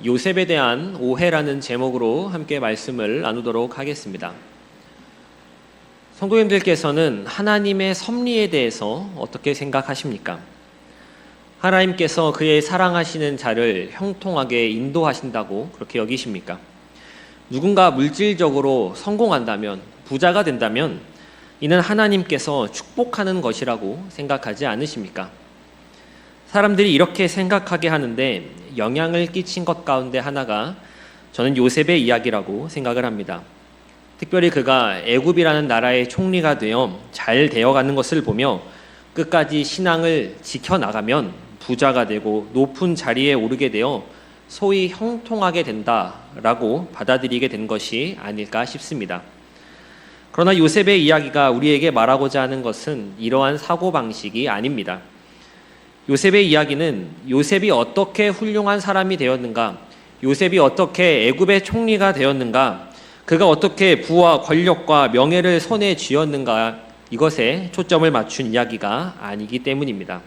요셉에 대한 오해라는 제목으로 함께 말씀을 나누도록 하겠습니다. 성도님들께서는 하나님의 섭리에 대해서 어떻게 생각하십니까? 하나님께서 그의 사랑하시는 자를 형통하게 인도하신다고 그렇게 여기십니까? 누군가 물질적으로 성공한다면, 부자가 된다면 이는 하나님께서 축복하는 것이라고 생각하지 않으십니까? 사람들이 이렇게 생각하게 하는데 영향을 끼친 것 가운데 하나가 저는 요셉의 이야기라고 생각을 합니다. 특별히 그가 애굽이라는 나라의 총리가 되어 잘 되어가는 것을 보며 끝까지 신앙을 지켜나가면 부자가 되고 높은 자리에 오르게 되어 소위 형통하게 된다라고 받아들이게 된 것이 아닐까 싶습니다. 그러나 요셉의 이야기가 우리에게 말하고자 하는 것은 이러한 사고방식이 아닙니다. 요셉의 이야기는 요셉이 어떻게 훌륭한 사람이 되었는가, 요셉이 어떻게 애굽의 총리가 되었는가, 그가 어떻게 부와 권력과 명예를 손에 쥐었는가, 이것에 초점을 맞춘 이야기가 아니기 때문입니다.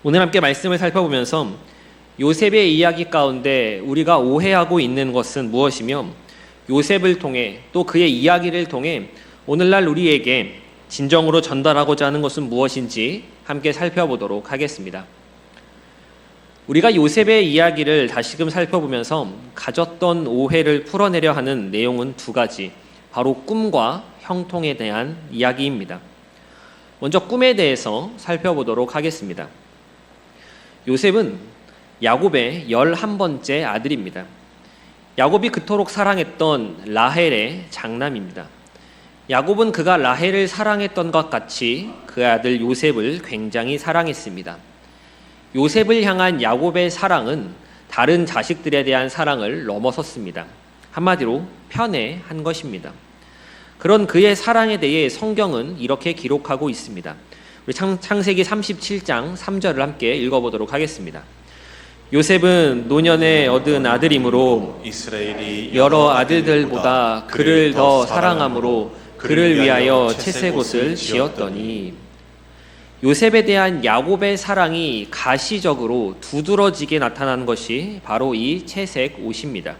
오늘 함께 말씀을 살펴보면서 요셉의 이야기 가운데 우리가 오해하고 있는 것은 무엇이며, 요셉을 통해 또 그의 이야기를 통해 오늘날 우리에게 진정으로 전달하고자 하는 것은 무엇인지 함께 살펴보도록 하겠습니다. 우리가 요셉의 이야기를 다시금 살펴보면서 가졌던 오해를 풀어내려 하는 내용은 두 가지, 바로 꿈과 형통에 대한 이야기입니다. 먼저 꿈에 대해서 살펴보도록 하겠습니다. 요셉은 야곱의 11번째 아들입니다. 야곱이 그토록 사랑했던 라헬의 장남입니다. 야곱은 그가 라헬을 사랑했던 것 같이 그 아들 요셉을 굉장히 사랑했습니다. 요셉을 향한 야곱의 사랑은 다른 자식들에 대한 사랑을 넘어섰습니다. 한마디로 편애한 것입니다. 그런 그의 사랑에 대해 성경은 이렇게 기록하고 있습니다. 우리 창세기 37장 3절을 함께 읽어보도록 하겠습니다. 요셉은 노년에 얻은 아들이므로 이스라엘이 여러 아들들보다 그를 더 사랑함으로 그를 위하여 채색옷을 지었더니, 요셉에 대한 야곱의 사랑이 가시적으로 두드러지게 나타난 것이 바로 이 채색 옷입니다.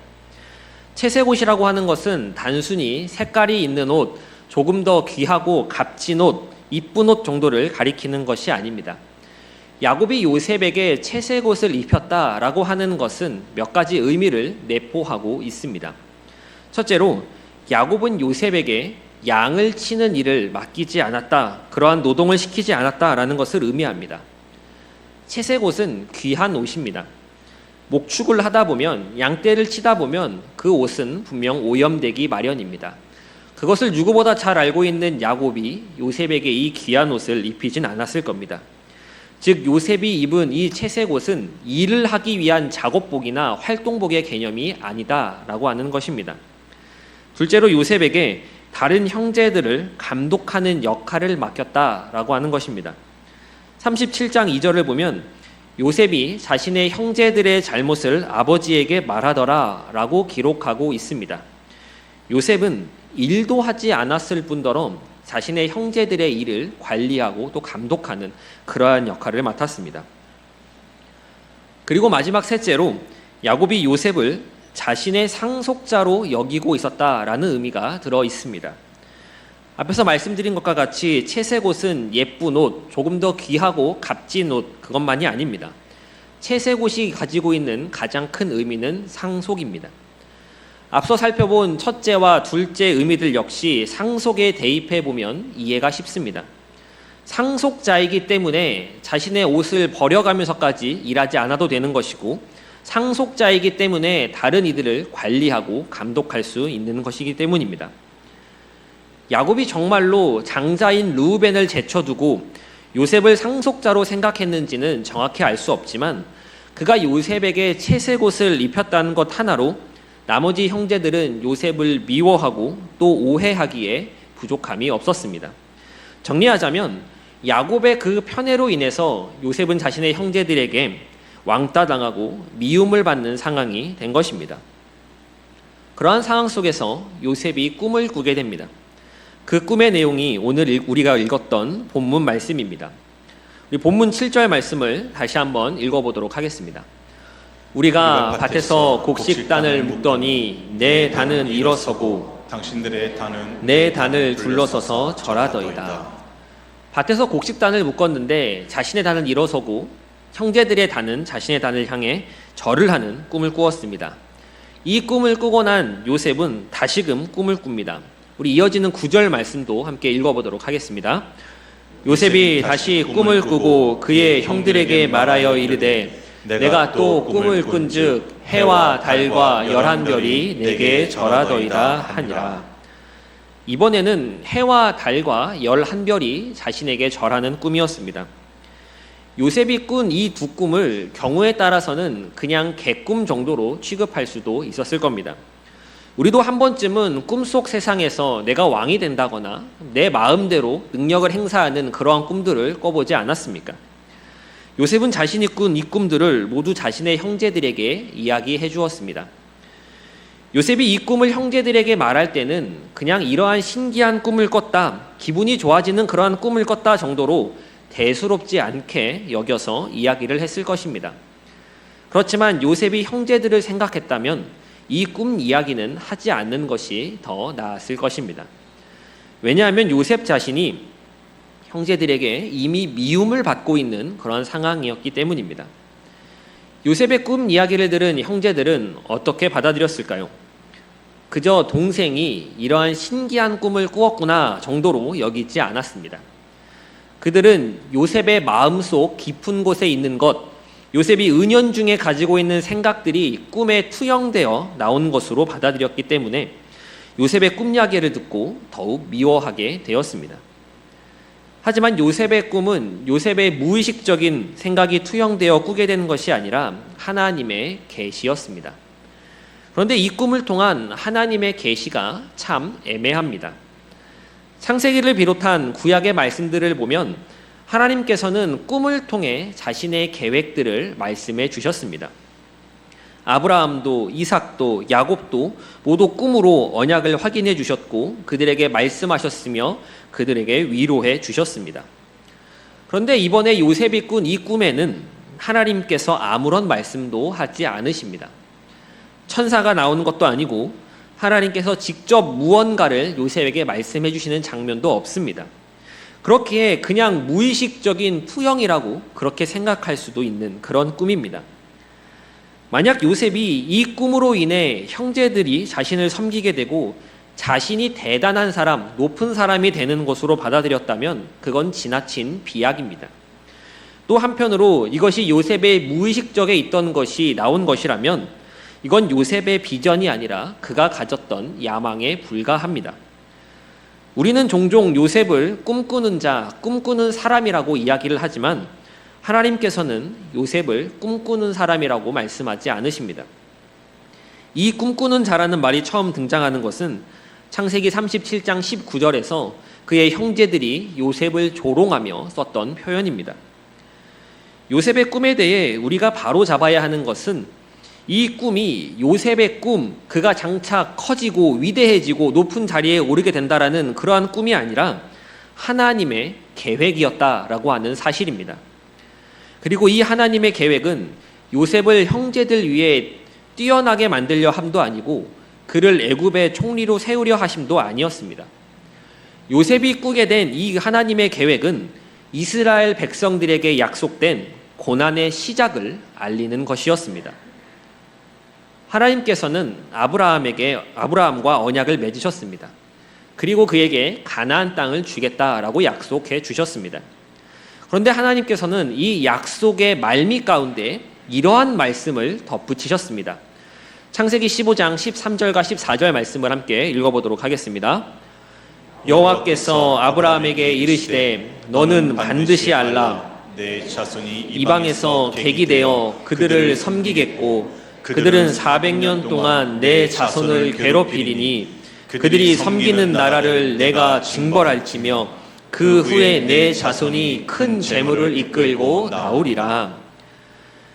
채색 옷이라고 하는 것은 단순히 색깔이 있는 옷, 조금 더 귀하고 값진 옷, 이쁜 옷 정도를 가리키는 것이 아닙니다. 야곱이 요셉에게 채색 옷을 입혔다라고 하는 것은 몇 가지 의미를 내포하고 있습니다. 첫째로, 야곱은 요셉에게 양을 치는 일을 맡기지 않았다, 그러한 노동을 시키지 않았다라는 것을 의미합니다. 채색 옷은 귀한 옷입니다. 목축을 하다 보면, 양떼를 치다 보면 그 옷은 분명 오염되기 마련입니다. 그것을 누구보다 잘 알고 있는 야곱이 요셉에게 이 귀한 옷을 입히진 않았을 겁니다. 즉 요셉이 입은 이 채색 옷은 일을 하기 위한 작업복이나 활동복의 개념이 아니다라고 하는 것입니다. 둘째로, 요셉에게 다른 형제들을 감독하는 역할을 맡겼다라고 하는 것입니다. 37장 2절을 보면 요셉이 자신의 형제들의 잘못을 아버지에게 말하더라라고 기록하고 있습니다. 요셉은 일도 하지 않았을 뿐더러 자신의 형제들의 일을 관리하고 또 감독하는 그러한 역할을 맡았습니다. 그리고 마지막 셋째로, 야곱이 요셉을 자신의 상속자로 여기고 있었다라는 의미가 들어 있습니다. 앞에서 말씀드린 것과 같이 채색 옷은 예쁜 옷, 조금 더 귀하고 값진 옷, 그것만이 아닙니다. 채색 옷이 가지고 있는 가장 큰 의미는 상속입니다. 앞서 살펴본 첫째와 둘째 의미들 역시 상속에 대입해 보면 이해가 쉽습니다. 상속자이기 때문에 자신의 옷을 버려가면서까지 일하지 않아도 되는 것이고, 상속자이기 때문에 다른 이들을 관리하고 감독할 수 있는 것이기 때문입니다. 야곱이 정말로 장자인 르우벤을 제쳐두고 요셉을 상속자로 생각했는지는 정확히 알 수 없지만, 그가 요셉에게 채색 옷을 입혔다는 것 하나로 나머지 형제들은 요셉을 미워하고 또 오해하기에 부족함이 없었습니다. 정리하자면 야곱의 그 편애로 인해서 요셉은 자신의 형제들에게 왕따당하고 미움을 받는 상황이 된 것입니다. 그러한 상황 속에서 요셉이 꿈을 꾸게 됩니다. 그 꿈의 내용이 오늘 우리가 읽었던 본문 말씀입니다. 우리 본문 7절 말씀을 다시 한번 읽어보도록 하겠습니다. 우리가 밭에서 곡식단을 묶더니 내 단은 일어서고 당신들의 단은 내 단을 둘러서서 절하더이다. 밭에서 곡식단을 묶었는데 자신의 단은 일어서고 형제들의 단은 자신의 단을 향해 절을 하는 꿈을 꾸었습니다. 이 꿈을 꾸고 난 요셉은 다시금 꿈을 꿉니다. 우리 이어지는 9절 말씀도 함께 읽어보도록 하겠습니다. 요셉이 다시 꿈을 꾸고 그의 형들에게 말하여 이르되 내가 또 꿈을 꾼즉 해와 달과 11별이 내게 절하더이다 하니라. 이번에는 해와 달과 11별이 자신에게 절하는 꿈이었습니다. 요셉이 꾼 이 두 꿈을 경우에 따라서는 그냥 개꿈 정도로 취급할 수도 있었을 겁니다. 우리도 한 번쯤은 꿈속 세상에서 내가 왕이 된다거나 내 마음대로 능력을 행사하는 그러한 꿈들을 꿔보지 않았습니까? 요셉은 자신이 꾼 이 꿈들을 모두 자신의 형제들에게 이야기해 주었습니다. 요셉이 이 꿈을 형제들에게 말할 때는 그냥 이러한 신기한 꿈을 꿨다, 기분이 좋아지는 그러한 꿈을 꿨다 정도로 대수롭지 않게 여겨서 이야기를 했을 것입니다. 그렇지만 요셉이 형제들을 생각했다면 이 꿈 이야기는 하지 않는 것이 더 나았을 것입니다. 왜냐하면 요셉 자신이 형제들에게 이미 미움을 받고 있는 그런 상황이었기 때문입니다. 요셉의 꿈 이야기를 들은 형제들은 어떻게 받아들였을까요? 그저 동생이 이러한 신기한 꿈을 꾸었구나 정도로 여기지 않았습니다. 그들은 요셉의 마음속 깊은 곳에 있는 것, 요셉이 은연중에 가지고 있는 생각들이 꿈에 투영되어 나온 것으로 받아들였기 때문에 요셉의 꿈 이야기를 듣고 더욱 미워하게 되었습니다. 하지만 요셉의 꿈은 요셉의 무의식적인 생각이 투영되어 꾸게 된 것이 아니라 하나님의 계시였습니다. 그런데 이 꿈을 통한 하나님의 계시가 참 애매합니다. 창세기를 비롯한 구약의 말씀들을 보면 하나님께서는 꿈을 통해 자신의 계획들을 말씀해 주셨습니다. 아브라함도 이삭도 야곱도 모두 꿈으로 언약을 확인해 주셨고 그들에게 말씀하셨으며 그들에게 위로해 주셨습니다. 그런데 이번에 요셉이 꾼 이 꿈에는 하나님께서 아무런 말씀도 하지 않으십니다. 천사가 나오는 것도 아니고 하나님께서 직접 무언가를 요셉에게 말씀해 주시는 장면도 없습니다. 그렇기에 그냥 무의식적인 투영이라고 그렇게 생각할 수도 있는 그런 꿈입니다. 만약 요셉이 이 꿈으로 인해 형제들이 자신을 섬기게 되고 자신이 대단한 사람, 높은 사람이 되는 것으로 받아들였다면 그건 지나친 비약입니다. 또 한편으로 이것이 요셉의 무의식적에 있던 것이 나온 것이라면 이건 요셉의 비전이 아니라 그가 가졌던 야망에 불과합니다. 우리는 종종 요셉을 꿈꾸는 자, 꿈꾸는 사람이라고 이야기를 하지만 하나님께서는 요셉을 꿈꾸는 사람이라고 말씀하지 않으십니다. 이 꿈꾸는 자라는 말이 처음 등장하는 것은 창세기 37장 19절에서 그의 형제들이 요셉을 조롱하며 썼던 표현입니다. 요셉의 꿈에 대해 우리가 바로 잡아야 하는 것은 이 꿈이 요셉의 꿈, 그가 장차 커지고 위대해지고 높은 자리에 오르게 된다라는 그러한 꿈이 아니라 하나님의 계획이었다라고 하는 사실입니다. 그리고 이 하나님의 계획은 요셉을 형제들 위에 뛰어나게 만들려 함도 아니고 그를 애굽의 총리로 세우려 하심도 아니었습니다. 요셉이 꾸게 된 이 하나님의 계획은 이스라엘 백성들에게 약속된 고난의 시작을 알리는 것이었습니다. 하나님께서는 아브라함과 언약을 맺으셨습니다. 그리고 그에게 가나안 땅을 주겠다라고 약속해 주셨습니다. 그런데 하나님께서는 이 약속의 말미 가운데 이러한 말씀을 덧붙이셨습니다. 창세기 15장 13절과 14절 말씀을 함께 읽어보도록 하겠습니다. 여호와께서 아브라함에게 이르시되 너는 반드시 알라 내 자손이 이방에서 객이 되어 그들을 섬기겠고 그들은 400년 동안 내 자손을 괴롭히리니 그들이 섬기는 나라를 내가 징벌할지며 그 후에 내 자손이 큰 재물을 이끌고 나오리라.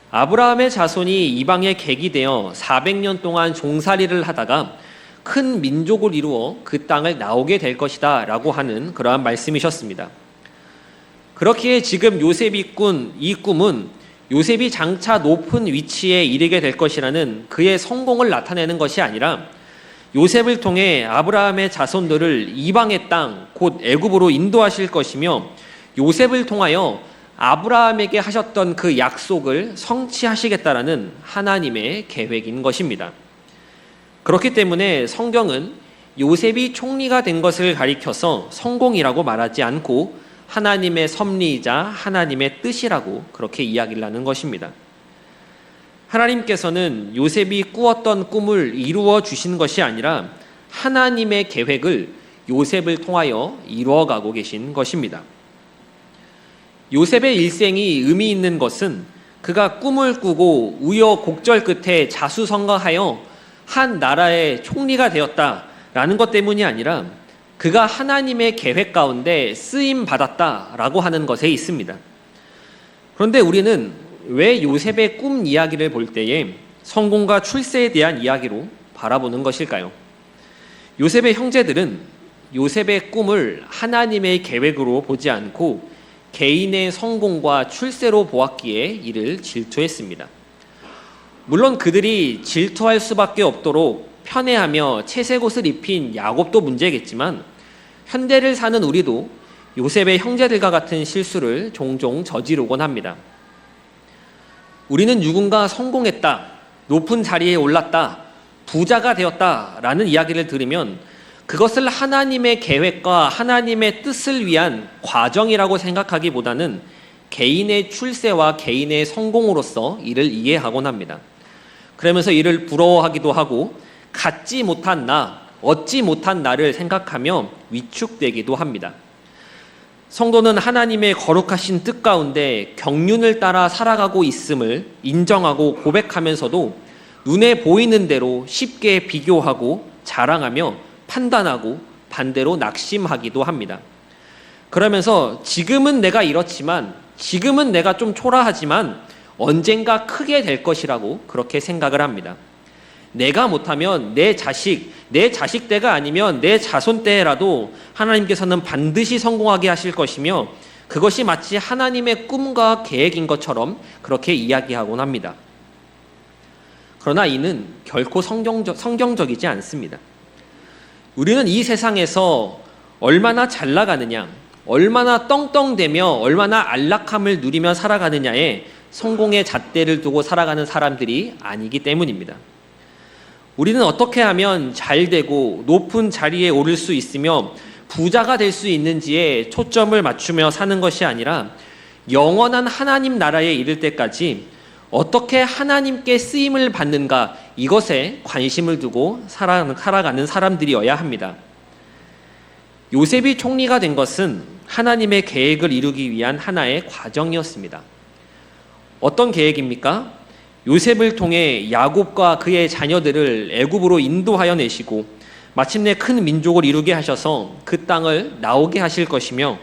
아브라함의 자손이 이방의 객이 되어 400년 동안 종살이를 하다가 큰 민족을 이루어 그 땅을 나오게 될 것이다 라고 하는 그러한 말씀이셨습니다. 그렇기에 지금 요셉이 꾼 이 꿈은 요셉이 장차 높은 위치에 이르게 될 것이라는 그의 성공을 나타내는 것이 아니라 요셉을 통해 아브라함의 자손들을 이방의 땅, 곧 애굽으로 인도하실 것이며 요셉을 통하여 아브라함에게 하셨던 그 약속을 성취하시겠다라는 하나님의 계획인 것입니다. 그렇기 때문에 성경은 요셉이 총리가 된 것을 가리켜서 성공이라고 말하지 않고 하나님의 섭리이자 하나님의 뜻이라고 그렇게 이야기를 하는 것입니다. 하나님께서는 요셉이 꾸었던 꿈을 이루어 주신 것이 아니라 하나님의 계획을 요셉을 통하여 이루어가고 계신 것입니다. 요셉의 일생이 의미 있는 것은 그가 꿈을 꾸고 우여곡절 끝에 자수성가하여 한 나라의 총리가 되었다라는 것 때문이 아니라 그가 하나님의 계획 가운데 쓰임 받았다라고 하는 것에 있습니다. 그런데 우리는 왜 요셉의 꿈 이야기를 볼 때에 성공과 출세에 대한 이야기로 바라보는 것일까요? 요셉의 형제들은 요셉의 꿈을 하나님의 계획으로 보지 않고 개인의 성공과 출세로 보았기에 이를 질투했습니다. 물론 그들이 질투할 수밖에 없도록 편애하며 채색 옷을 입힌 야곱도 문제겠지만 현대를 사는 우리도 요셉의 형제들과 같은 실수를 종종 저지르곤 합니다. 우리는 누군가 성공했다, 높은 자리에 올랐다, 부자가 되었다라는 이야기를 들으면 그것을 하나님의 계획과 하나님의 뜻을 위한 과정이라고 생각하기보다는 개인의 출세와 개인의 성공으로서 이를 이해하곤 합니다. 그러면서 이를 부러워하기도 하고 갖지 못한 나, 얻지 못한 나를 생각하며 위축되기도 합니다. 성도는 하나님의 거룩하신 뜻 가운데 경륜을 따라 살아가고 있음을 인정하고 고백하면서도 눈에 보이는 대로 쉽게 비교하고 자랑하며 판단하고 반대로 낙심하기도 합니다. 그러면서 지금은 내가 이렇지만, 지금은 내가 좀 초라하지만 언젠가 크게 될 것이라고 그렇게 생각을 합니다. 내가 못하면 내 자식 때가 아니면 내 자손 때라도 하나님께서는 반드시 성공하게 하실 것이며 그것이 마치 하나님의 꿈과 계획인 것처럼 그렇게 이야기하곤 합니다. 그러나 이는 결코 성경적이지 않습니다. 우리는 이 세상에서 얼마나 잘 나가느냐, 얼마나 떵떵대며 얼마나 안락함을 누리며 살아가느냐에 성공의 잣대를 두고 살아가는 사람들이 아니기 때문입니다. 우리는 어떻게 하면 잘 되고 높은 자리에 오를 수 있으며 부자가 될 수 있는지에 초점을 맞추며 사는 것이 아니라 영원한 하나님 나라에 이를 때까지 어떻게 하나님께 쓰임을 받는가, 이것에 관심을 두고 살아가는 사람들이어야 합니다. 요셉이 총리가 된 것은 하나님의 계획을 이루기 위한 하나의 과정이었습니다. 어떤 계획입니까? 요셉을 통해 야곱과 그의 자녀들을 애굽으로 인도하여 내시고 마침내 큰 민족을 이루게 하셔서 그 땅을 나오게 하실 것이며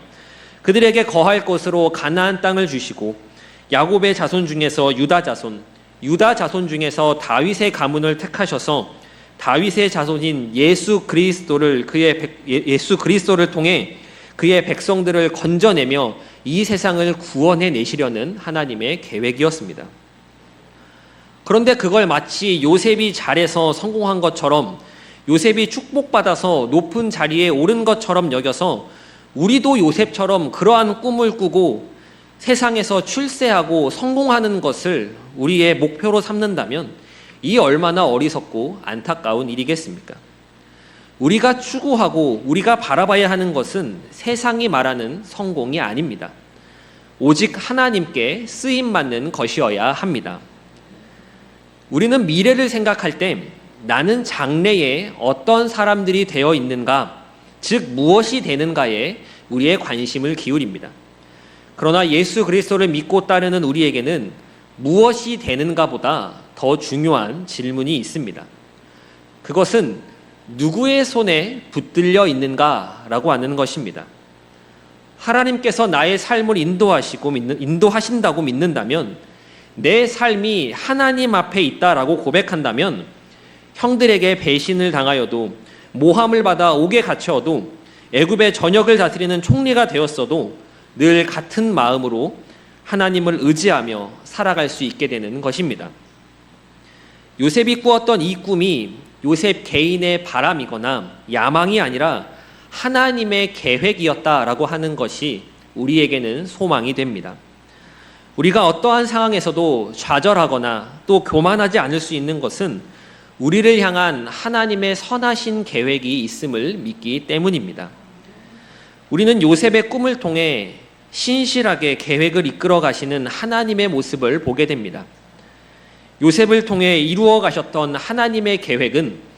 그들에게 거할 것으로 가나안 땅을 주시고 야곱의 자손 중에서 유다 자손 중에서 다윗의 가문을 택하셔서 다윗의 자손인 예수 그리스도를 통해 그의 백성들을 건져내며 이 세상을 구원해 내시려는 하나님의 계획이었습니다. 그런데 그걸 마치 요셉이 잘해서 성공한 것처럼, 요셉이 축복받아서 높은 자리에 오른 것처럼 여겨서 우리도 요셉처럼 그러한 꿈을 꾸고 세상에서 출세하고 성공하는 것을 우리의 목표로 삼는다면 이 얼마나 어리석고 안타까운 일이겠습니까? 우리가 추구하고 우리가 바라봐야 하는 것은 세상이 말하는 성공이 아닙니다. 오직 하나님께 쓰임받는 것이어야 합니다. 우리는 미래를 생각할 때 나는 장래에 어떤 사람들이 되어 있는가, 즉 무엇이 되는가에 우리의 관심을 기울입니다. 그러나 예수 그리스도를 믿고 따르는 우리에게는 무엇이 되는가보다 더 중요한 질문이 있습니다. 그것은 누구의 손에 붙들려 있는가라고 하는 것입니다. 하나님께서 나의 삶을 인도하신다고 믿는다면, 내 삶이 하나님 앞에 있다라고 고백한다면 형들에게 배신을 당하여도 모함을 받아 옥에 갇혀도 애굽의 전역을 다스리는 총리가 되었어도 늘 같은 마음으로 하나님을 의지하며 살아갈 수 있게 되는 것입니다. 요셉이 꾸었던 이 꿈이 요셉 개인의 바람이거나 야망이 아니라 하나님의 계획이었다라고 하는 것이 우리에게는 소망이 됩니다. 우리가 어떠한 상황에서도 좌절하거나 또 교만하지 않을 수 있는 것은 우리를 향한 하나님의 선하신 계획이 있음을 믿기 때문입니다. 우리는 요셉의 꿈을 통해 신실하게 계획을 이끌어 가시는 하나님의 모습을 보게 됩니다. 요셉을 통해 이루어 가셨던 하나님의 계획은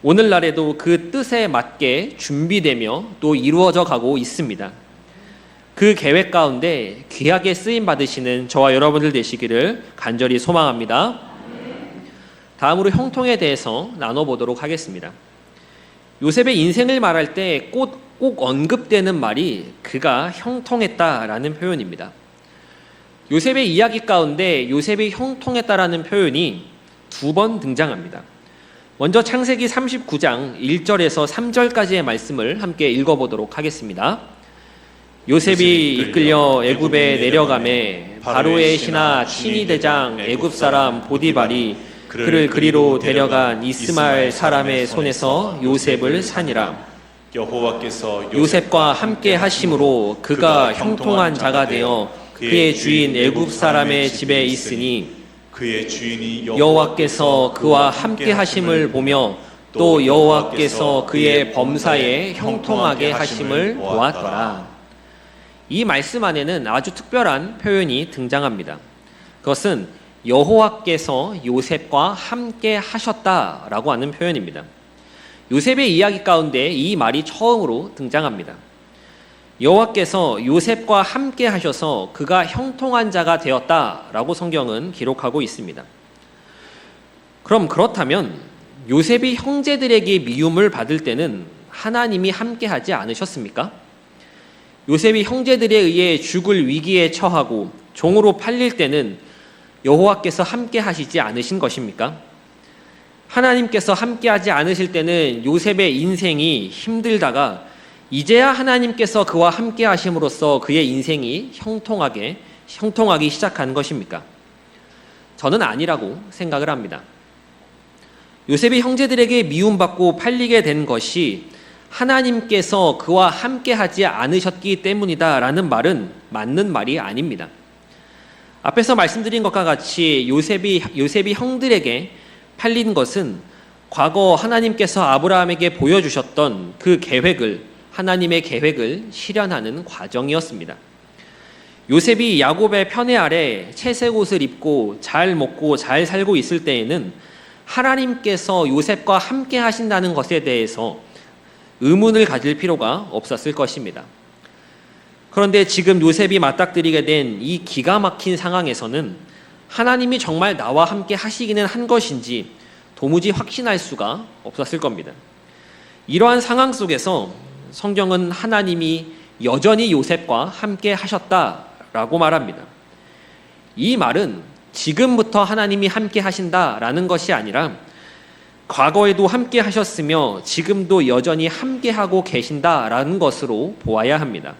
오늘날에도 그 뜻에 맞게 준비되며 또 이루어져 가고 있습니다. 그 계획 가운데 귀하게 쓰임 받으시는 저와 여러분들 되시기를 간절히 소망합니다. 다음으로 형통에 대해서 나눠보도록 하겠습니다. 요셉의 인생을 말할 때 꼭 언급되는 말이 그가 형통했다라는 표현입니다. 요셉의 이야기 가운데 요셉이 형통했다라는 표현이 2번 등장합니다. 먼저 창세기 39장 1절에서 3절까지의 말씀을 함께 읽어보도록 하겠습니다. 요셉이 이끌려 애굽에 내려가매 바로의 신하 친위 대장 애굽 사람 보디발이 그를 그리로 데려간 이스마엘 사람의 손에서 요셉을 산이라. 여호와께서 요셉과 함께 하심으로 그가 형통한 자가 되어 그의 주인 애굽 사람의 집에 있으니 그의 주인이 여호와께서 그와 함께 하심을 보며 또 여호와께서 그의 범사에 형통하게 하심을 보았더라. 이 말씀 안에는 아주 특별한 표현이 등장합니다. 그것은 여호와께서 요셉과 함께 하셨다라고 하는 표현입니다. 요셉의 이야기 가운데 이 말이 처음으로 등장합니다. 여호와께서 요셉과 함께 하셔서 그가 형통한 자가 되었다라고 성경은 기록하고 있습니다. 그럼 그렇다면 요셉이 형제들에게 미움을 받을 때는 하나님이 함께 하지 않으셨습니까? 요셉이 형제들에 의해 죽을 위기에 처하고 종으로 팔릴 때는 여호와께서 함께 하시지 않으신 것입니까? 하나님께서 함께하지 않으실 때는 요셉의 인생이 힘들다가 이제야 하나님께서 그와 함께 하심으로써 그의 인생이 형통하기 시작한 것입니까? 저는 아니라고 생각을 합니다. 요셉이 형제들에게 미움받고 팔리게 된 것이 하나님께서 그와 함께하지 않으셨기 때문이다라는 말은 맞는 말이 아닙니다. 앞에서 말씀드린 것과 같이 요셉이 형들에게 팔린 것은 과거 하나님께서 아브라함에게 보여주셨던 그 하나님의 계획을 실현하는 과정이었습니다. 요셉이 야곱의 편애 아래 채색 옷을 입고 잘 먹고 잘 살고 있을 때에는 하나님께서 요셉과 함께 하신다는 것에 대해서 의문을 가질 필요가 없었을 것입니다. 그런데 지금 요셉이 맞닥뜨리게 된 이 기가 막힌 상황에서는 하나님이 정말 나와 함께 하시기는 한 것인지 도무지 확신할 수가 없었을 겁니다. 이러한 상황 속에서 성경은 하나님이 여전히 요셉과 함께 하셨다라고 말합니다. 이 말은 지금부터 하나님이 함께 하신다라는 것이 아니라 과거에도 함께 하셨으며 지금도 여전히 함께 하고 계신다라는 것으로 보아야 합니다.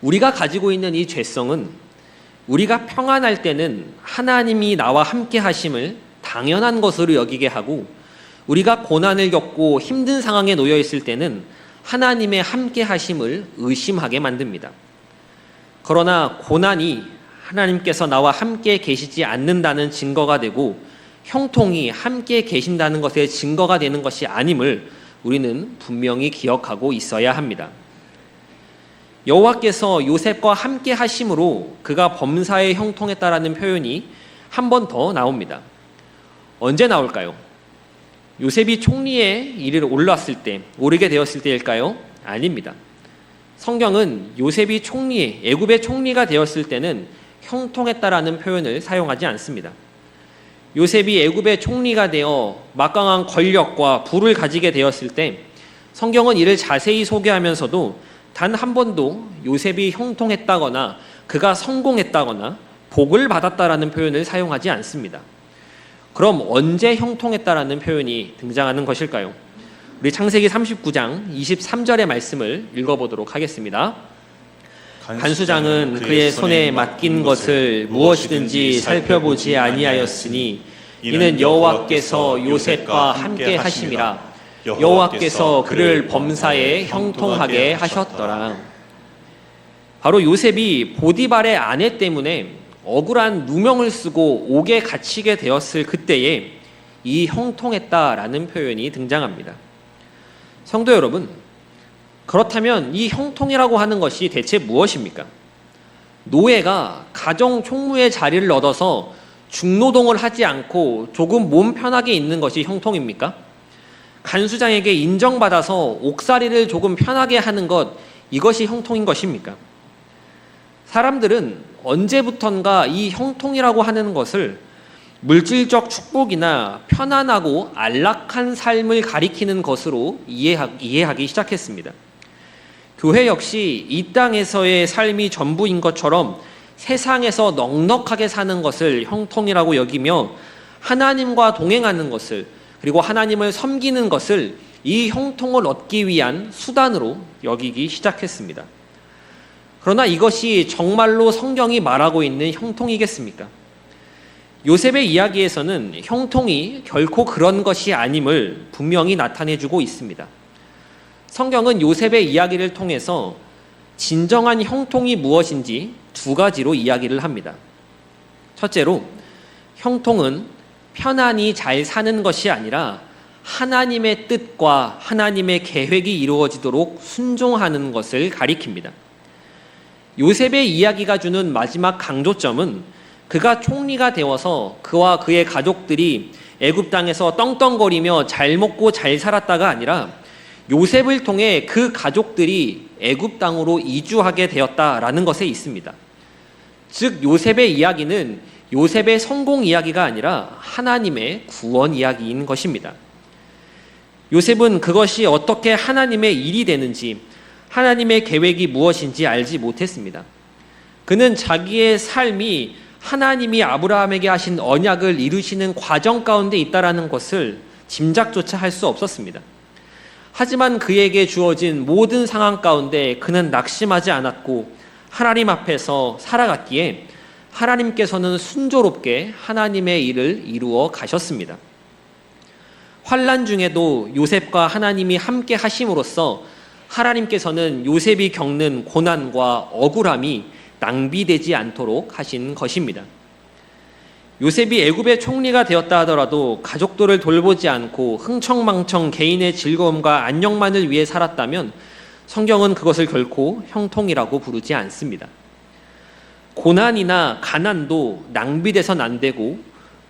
우리가 가지고 있는 이 죄성은 우리가 평안할 때는 하나님이 나와 함께 하심을 당연한 것으로 여기게 하고 우리가 고난을 겪고 힘든 상황에 놓여 있을 때는 하나님의 함께 하심을 의심하게 만듭니다. 그러나 고난이 하나님께서 나와 함께 계시지 않는다는 증거가 되고 형통이 함께 계신다는 것의 증거가 되는 것이 아님을 우리는 분명히 기억하고 있어야 합니다. 여호와께서 요셉과 함께 하심으로 그가 범사에 형통했다라는 표현이 한 번 더 나옵니다. 언제 나올까요? 요셉이 총리에 오르게 되었을 때일까요? 아닙니다. 성경은 요셉이 애굽의 총리가 되었을 때는 형통했다라는 표현을 사용하지 않습니다. 요셉이 애굽의 총리가 되어 막강한 권력과 부를 가지게 되었을 때 성경은 이를 자세히 소개하면서도 단 한 번도 요셉이 형통했다거나 그가 성공했다거나 복을 받았다라는 표현을 사용하지 않습니다. 그럼 언제 형통했다라는 표현이 등장하는 것일까요? 우리 창세기 39장 23절의 말씀을 읽어보도록 하겠습니다. 간수장은 그의 손에 맡긴 것을 무엇이든지 살펴보지 아니하였으니 이는 여호와께서 요셉과 함께 하심이라. 여호와께서 그를 범사에 형통하게 하셨더라. 바로 요셉이 보디발의 아내 때문에 억울한 누명을 쓰고 옥에 갇히게 되었을 그때에 이 형통했다라는 표현이 등장합니다. 성도 여러분, 그렇다면 이 형통이라고 하는 것이 대체 무엇입니까? 노예가 가정 총무의 자리를 얻어서 중노동을 하지 않고 조금 몸 편하게 있는 것이 형통입니까? 간수장에게 인정받아서 옥살이를 조금 편하게 하는 것, 이것이 형통인 것입니까? 사람들은 언제부턴가 이 형통이라고 하는 것을 물질적 축복이나 편안하고 안락한 삶을 가리키는 것으로 이해하기 시작했습니다. 교회 역시 이 땅에서의 삶이 전부인 것처럼 세상에서 넉넉하게 사는 것을 형통이라고 여기며 하나님과 동행하는 것을, 그리고 하나님을 섬기는 것을 이 형통을 얻기 위한 수단으로 여기기 시작했습니다. 그러나 이것이 정말로 성경이 말하고 있는 형통이겠습니까? 요셉의 이야기에서는 형통이 결코 그런 것이 아님을 분명히 나타내주고 있습니다. 성경은 요셉의 이야기를 통해서 진정한 형통이 무엇인지 두 가지로 이야기를 합니다. 첫째로, 형통은 편안히 잘 사는 것이 아니라 하나님의 뜻과 하나님의 계획이 이루어지도록 순종하는 것을 가리킵니다. 요셉의 이야기가 주는 마지막 강조점은 그가 총리가 되어서 그와 그의 가족들이 애굽 땅에서 떵떵거리며 잘 먹고 잘 살았다가 아니라 요셉을 통해 그 가족들이 애굽 땅으로 이주하게 되었다라는 것에 있습니다. 즉 요셉의 이야기는 요셉의 성공 이야기가 아니라 하나님의 구원 이야기인 것입니다. 요셉은 그것이 어떻게 하나님의 일이 되는지, 하나님의 계획이 무엇인지 알지 못했습니다. 그는 자기의 삶이 하나님이 아브라함에게 하신 언약을 이루시는 과정 가운데 있다라는 것을 짐작조차 할 수 없었습니다. 하지만 그에게 주어진 모든 상황 가운데 그는 낙심하지 않았고 하나님 앞에서 살아갔기에 하나님께서는 순조롭게 하나님의 일을 이루어 가셨습니다. 환난 중에도 요셉과 하나님이 함께 하심으로써 하나님께서는 요셉이 겪는 고난과 억울함이 낭비되지 않도록 하신 것입니다. 요셉이 애굽의 총리가 되었다 하더라도 가족들을 돌보지 않고 흥청망청 개인의 즐거움과 안녕만을 위해 살았다면 성경은 그것을 결코 형통이라고 부르지 않습니다. 고난이나 가난도 낭비돼서는 안 되고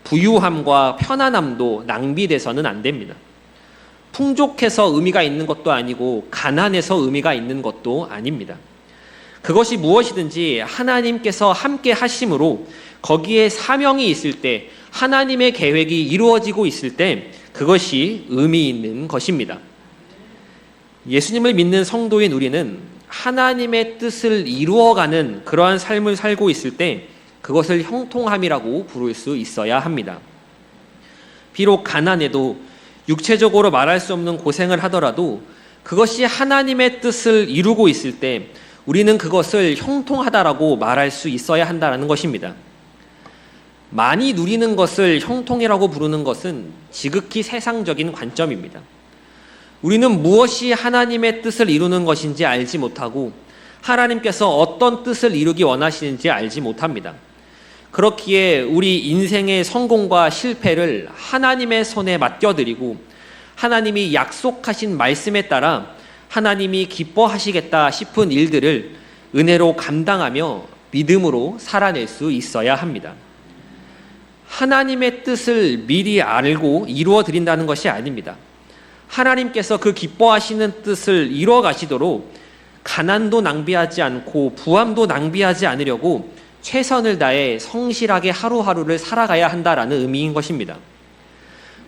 부유함과 편안함도 낭비돼서는 안 됩니다. 풍족해서 의미가 있는 것도 아니고 가난해서 의미가 있는 것도 아닙니다. 그것이 무엇이든지 하나님께서 함께 하심으로 거기에 사명이 있을 때, 하나님의 계획이 이루어지고 있을 때 그것이 의미 있는 것입니다. 예수님을 믿는 성도인 우리는 하나님의 뜻을 이루어가는 그러한 삶을 살고 있을 때 그것을 형통함이라고 부를 수 있어야 합니다. 비록 가난해도 육체적으로 말할 수 없는 고생을 하더라도 그것이 하나님의 뜻을 이루고 있을 때 우리는 그것을 형통하다라고 말할 수 있어야 한다는 것입니다. 많이 누리는 것을 형통이라고 부르는 것은 지극히 세상적인 관점입니다. 우리는 무엇이 하나님의 뜻을 이루는 것인지 알지 못하고 하나님께서 어떤 뜻을 이루기 원하시는지 알지 못합니다. 그렇기에 우리 인생의 성공과 실패를 하나님의 손에 맡겨드리고 하나님이 약속하신 말씀에 따라 하나님이 기뻐하시겠다 싶은 일들을 은혜로 감당하며 믿음으로 살아낼 수 있어야 합니다. 하나님의 뜻을 미리 알고 이루어 드린다는 것이 아닙니다. 하나님께서 그 기뻐하시는 뜻을 이루어 가시도록 가난도 낭비하지 않고 부함도 낭비하지 않으려고 최선을 다해 성실하게 하루하루를 살아가야 한다라는 의미인 것입니다.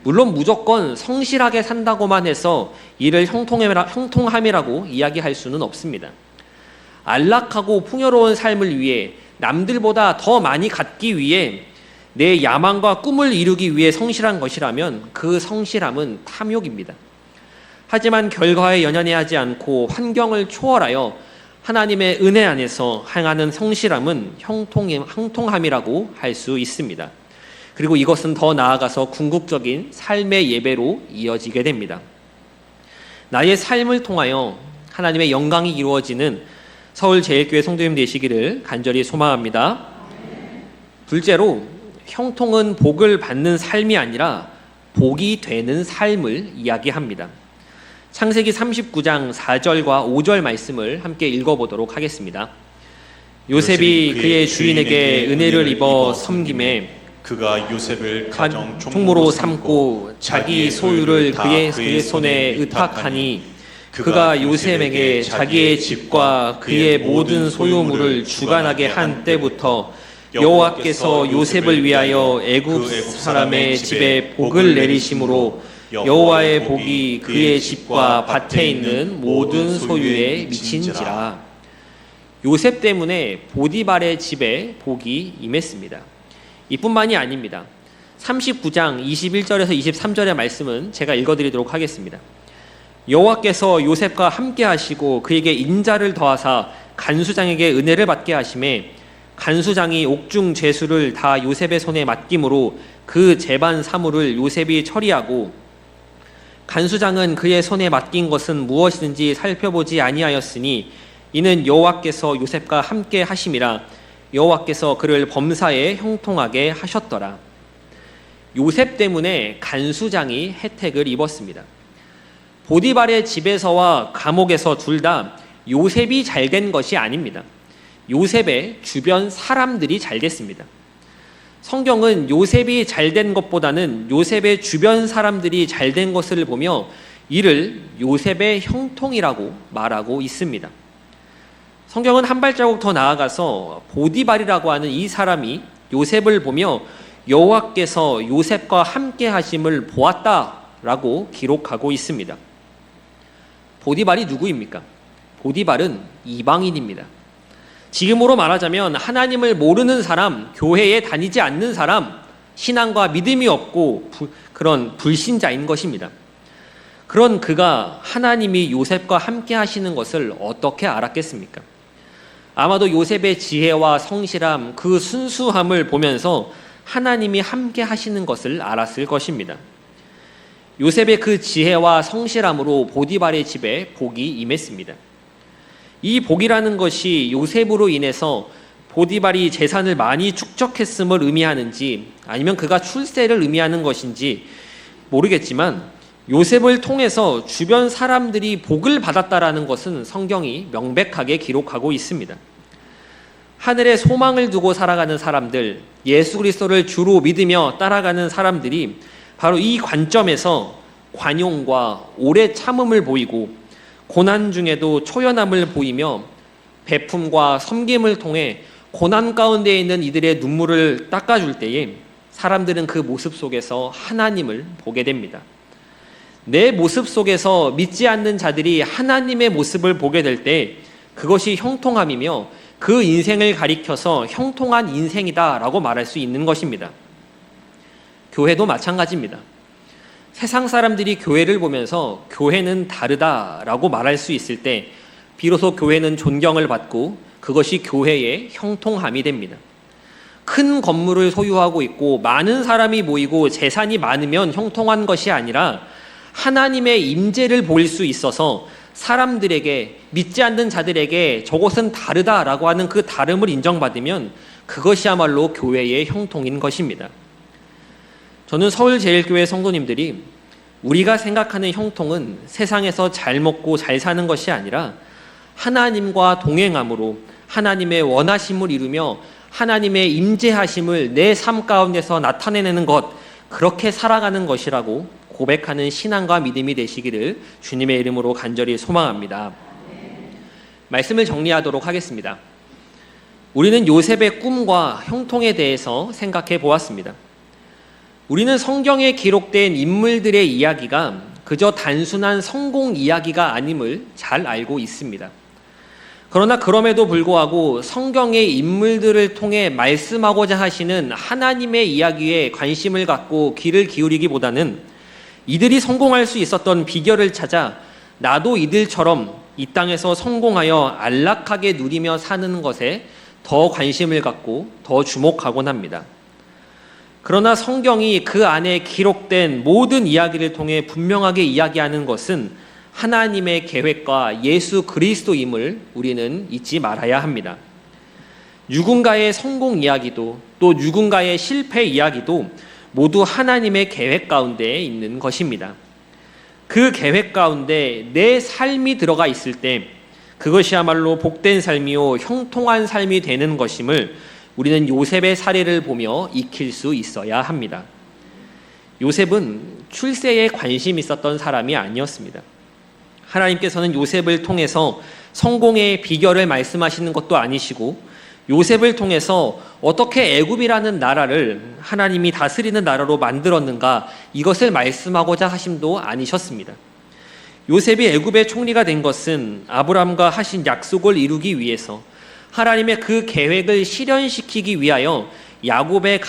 물론 무조건 성실하게 산다고만 해서 이를 형통함이라고 이야기할 수는 없습니다. 안락하고 풍요로운 삶을 위해 남들보다 더 많이 갖기 위해 내 야망과 꿈을 이루기 위해 성실한 것이라면 그 성실함은 탐욕입니다. 하지만 결과에 연연해하지 않고 환경을 초월하여 하나님의 은혜 안에서 행하는 성실함은 형통함이라고 할 수 있습니다. 그리고 이것은 더 나아가서 궁극적인 삶의 예배로 이어지게 됩니다. 나의 삶을 통하여 하나님의 영광이 이루어지는 서울제일교회 성도님 되시기를 간절히 소망합니다. 둘째로, 형통은 복을 받는 삶이 아니라 복이 되는 삶을 이야기합니다. 창세기 39장 4절과 5절 말씀을 함께 읽어보도록 하겠습니다. 요셉이 그의 주인에게 은혜를 입어 섬김에 그가 요셉을 가정 총무로 삼고 자기 소유를 그의 손에 의탁하니 그가 요셉에게 자기의 집과 그의 모든 소유물을 주관하게 한 때부터 여호와께서 요셉을 위하여 애굽 사람의 집에 복을 내리심으로 여호와의 복이 그의 집과 밭에 있는 모든 소유에 미친지라. 요셉 때문에 보디발의 집에 복이 임했습니다. 이뿐만이 아닙니다. 39장 21절에서 23절의 말씀은 제가 읽어드리도록 하겠습니다. 여호와께서 요셉과 함께 하시고 그에게 인자를 더하사 간수장에게 은혜를 받게 하심에 간수장이 옥중 죄수를 다 요셉의 손에 맡김으로 그 재반 사물을 요셉이 처리하고 간수장은 그의 손에 맡긴 것은 무엇이든지 살펴보지 아니하였으니 이는 여호와께서 요셉과 함께 하심이라. 여호와께서 그를 범사에 형통하게 하셨더라. 요셉 때문에 간수장이 혜택을 입었습니다. 보디발의 집에서와 감옥에서 둘 다 요셉이 잘된 것이 아닙니다. 요셉의 주변 사람들이 잘 됐습니다. 성경은 요셉이 잘된 것보다는 요셉의 주변 사람들이 잘된 것을 보며 이를 요셉의 형통이라고 말하고 있습니다. 성경은 한 발자국 더 나아가서 보디발이라고 하는 이 사람이 요셉을 보며 여호와께서 요셉과 함께 하심을 보았다라고 기록하고 있습니다. 보디발이 누구입니까? 보디발은 이방인입니다. 지금으로 말하자면 하나님을 모르는 사람, 교회에 다니지 않는 사람, 신앙과 믿음이 없고 그런 불신자인 것입니다. 그런 그가 하나님이 요셉과 함께 하시는 것을 어떻게 알았겠습니까? 아마도 요셉의 지혜와 성실함, 그 순수함을 보면서 하나님이 함께 하시는 것을 알았을 것입니다. 요셉의 그 지혜와 성실함으로 보디발의 집에 복이 임했습니다. 이 복이라는 것이 요셉으로 인해서 보디발이 재산을 많이 축적했음을 의미하는지 아니면 그가 출세를 의미하는 것인지 모르겠지만 요셉을 통해서 주변 사람들이 복을 받았다라는 것은 성경이 명백하게 기록하고 있습니다. 하늘에 소망을 두고 살아가는 사람들, 예수 그리스도를 주로 믿으며 따라가는 사람들이 바로 이 관점에서 관용과 오래 참음을 보이고 고난 중에도 초연함을 보이며 베품과 섬김을 통해 고난 가운데 있는 이들의 눈물을 닦아줄 때에 사람들은 그 모습 속에서 하나님을 보게 됩니다. 내 모습 속에서 믿지 않는 자들이 하나님의 모습을 보게 될 때 그것이 형통함이며 그 인생을 가리켜서 형통한 인생이다라고 말할 수 있는 것입니다. 교회도 마찬가지입니다. 세상 사람들이 교회를 보면서 교회는 다르다라고 말할 수 있을 때 비로소 교회는 존경을 받고 그것이 교회의 형통함이 됩니다. 큰 건물을 소유하고 있고 많은 사람이 모이고 재산이 많으면 형통한 것이 아니라 하나님의 임재를 보일 수 있어서 사람들에게, 믿지 않는 자들에게 저것은 다르다라고 하는 그 다름을 인정받으면 그것이야말로 교회의 형통인 것입니다. 저는 서울제일교회 성도님들이 우리가 생각하는 형통은 세상에서 잘 먹고 잘 사는 것이 아니라 하나님과 동행함으로 하나님의 원하심을 이루며 하나님의 임재하심을 내 삶 가운데서 나타내는 것, 그렇게 살아가는 것이라고 고백하는 신앙과 믿음이 되시기를 주님의 이름으로 간절히 소망합니다. 말씀을 정리하도록 하겠습니다. 우리는 요셉의 꿈과 형통에 대해서 생각해 보았습니다. 우리는 성경에 기록된 인물들의 이야기가 그저 단순한 성공 이야기가 아님을 잘 알고 있습니다. 그러나 그럼에도 불구하고 성경의 인물들을 통해 말씀하고자 하시는 하나님의 이야기에 관심을 갖고 귀를 기울이기보다는 이들이 성공할 수 있었던 비결을 찾아 나도 이들처럼 이 땅에서 성공하여 안락하게 누리며 사는 것에 더 관심을 갖고 더 주목하곤 합니다. 그러나 성경이 그 안에 기록된 모든 이야기를 통해 분명하게 이야기하는 것은 하나님의 계획과 예수 그리스도임을 우리는 잊지 말아야 합니다. 누군가의 성공 이야기도 또 누군가의 실패 이야기도 모두 하나님의 계획 가운데 있는 것입니다. 그 계획 가운데 내 삶이 들어가 있을 때 그것이야말로 복된 삶이요 형통한 삶이 되는 것임을 우리는 요셉의 사례를 보며 익힐 수 있어야 합니다. 요셉은 출세에 관심이 있었던 사람이 아니었습니다. 하나님께서는 요셉을 통해서 성공의 비결을 말씀하시는 것도 아니시고 요셉을 통해서 어떻게 애굽이라는 나라를 하나님이 다스리는 나라로 만들었는가 이것을 말씀하고자 하심도 아니셨습니다. 요셉이 애굽의 총리가 된 것은 아브라함과 하신 약속을 이루기 위해서 하나님의 그 계획을 실현시키기 위하여 야곱의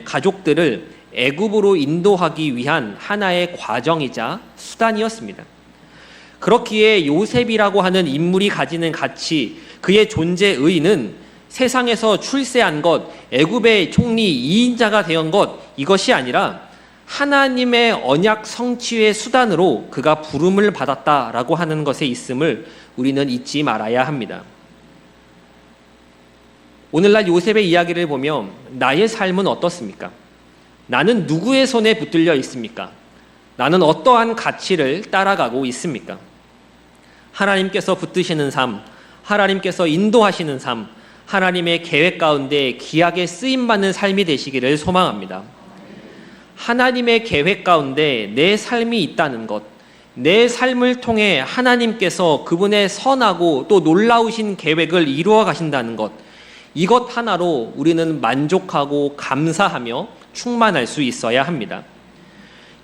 가족들을 애굽으로 인도하기 위한 하나의 과정이자 수단이었습니다. 그렇기에 요셉이라고 하는 인물이 가지는 가치, 그의 존재 의의는 세상에서 출세한 것, 애굽의 총리 2인자가 된 것, 이것이 아니라 하나님의 언약 성취의 수단으로 그가 부름을 받았다라고 하는 것에 있음을 우리는 잊지 말아야 합니다. 오늘날 요셉의 이야기를 보면 나의 삶은 어떻습니까? 나는 누구의 손에 붙들려 있습니까? 나는 어떠한 가치를 따라가고 있습니까? 하나님께서 붙드시는 삶, 하나님께서 인도하시는 삶, 하나님의 계획 가운데 귀하게 쓰임받는 삶이 되시기를 소망합니다. 하나님의 계획 가운데 내 삶이 있다는 것, 내 삶을 통해 하나님께서 그분의 선하고 또 놀라우신 계획을 이루어 가신다는 것, 이것 하나로 우리는 만족하고 감사하며 충만할 수 있어야 합니다.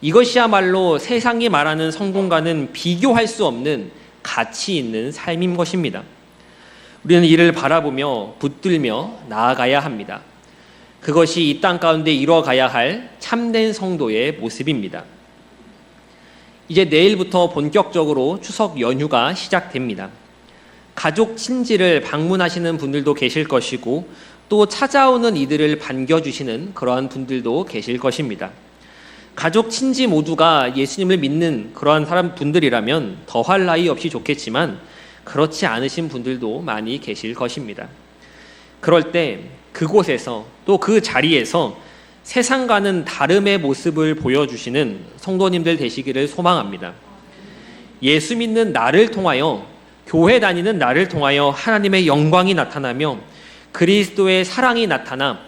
이것이야말로 세상이 말하는 성공과는 비교할 수 없는 가치 있는 삶인 것입니다. 우리는 이를 바라보며 붙들며 나아가야 합니다. 그것이 이 땅 가운데 이루어가야 할 참된 성도의 모습입니다. 이제 내일부터 본격적으로 추석 연휴가 시작됩니다. 가족 친지를 방문하시는 분들도 계실 것이고 또 찾아오는 이들을 반겨주시는 그러한 분들도 계실 것입니다. 가족 친지 모두가 예수님을 믿는 그러한 분들이라면 더할 나위 없이 좋겠지만 그렇지 않으신 분들도 많이 계실 것입니다. 그럴 때 그곳에서 또 그 자리에서 세상과는 다름의 모습을 보여주시는 성도님들 되시기를 소망합니다. 예수 믿는 나를 통하여, 교회 다니는 나를 통하여 하나님의 영광이 나타나며 그리스도의 사랑이 나타나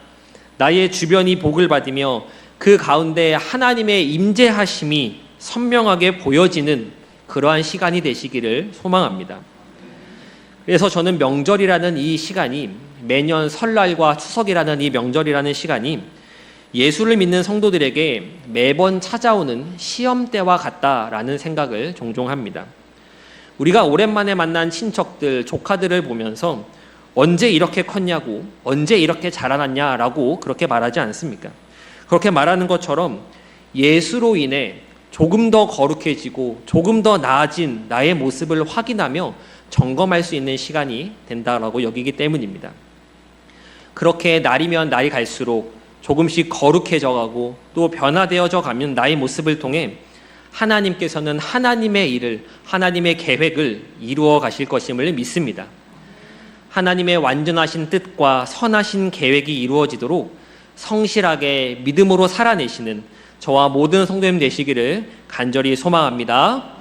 나의 주변이 복을 받으며 그 가운데 하나님의 임재하심이 선명하게 보여지는 그러한 시간이 되시기를 소망합니다. 그래서 저는 명절이라는 이 시간이, 매년 설날과 추석이라는 이 명절이라는 시간이 예수를 믿는 성도들에게 매번 찾아오는 시험대와 같다라는 생각을 종종 합니다. 우리가 오랜만에 만난 친척들, 조카들을 보면서 언제 이렇게 컸냐고, 언제 이렇게 자라났냐라고 그렇게 말하지 않습니까? 그렇게 말하는 것처럼 예수로 인해 조금 더 거룩해지고 조금 더 나아진 나의 모습을 확인하며 점검할 수 있는 시간이 된다라고 여기기 때문입니다. 그렇게 날이면 날이 갈수록 조금씩 거룩해져가고 또 변화되어져 가면 나의 모습을 통해 하나님께서는 하나님의 일을, 하나님의 계획을 이루어 가실 것임을 믿습니다. 하나님의 완전하신 뜻과 선하신 계획이 이루어지도록 성실하게 믿음으로 살아내시는 저와 모든 성도님 되시기를 간절히 소망합니다.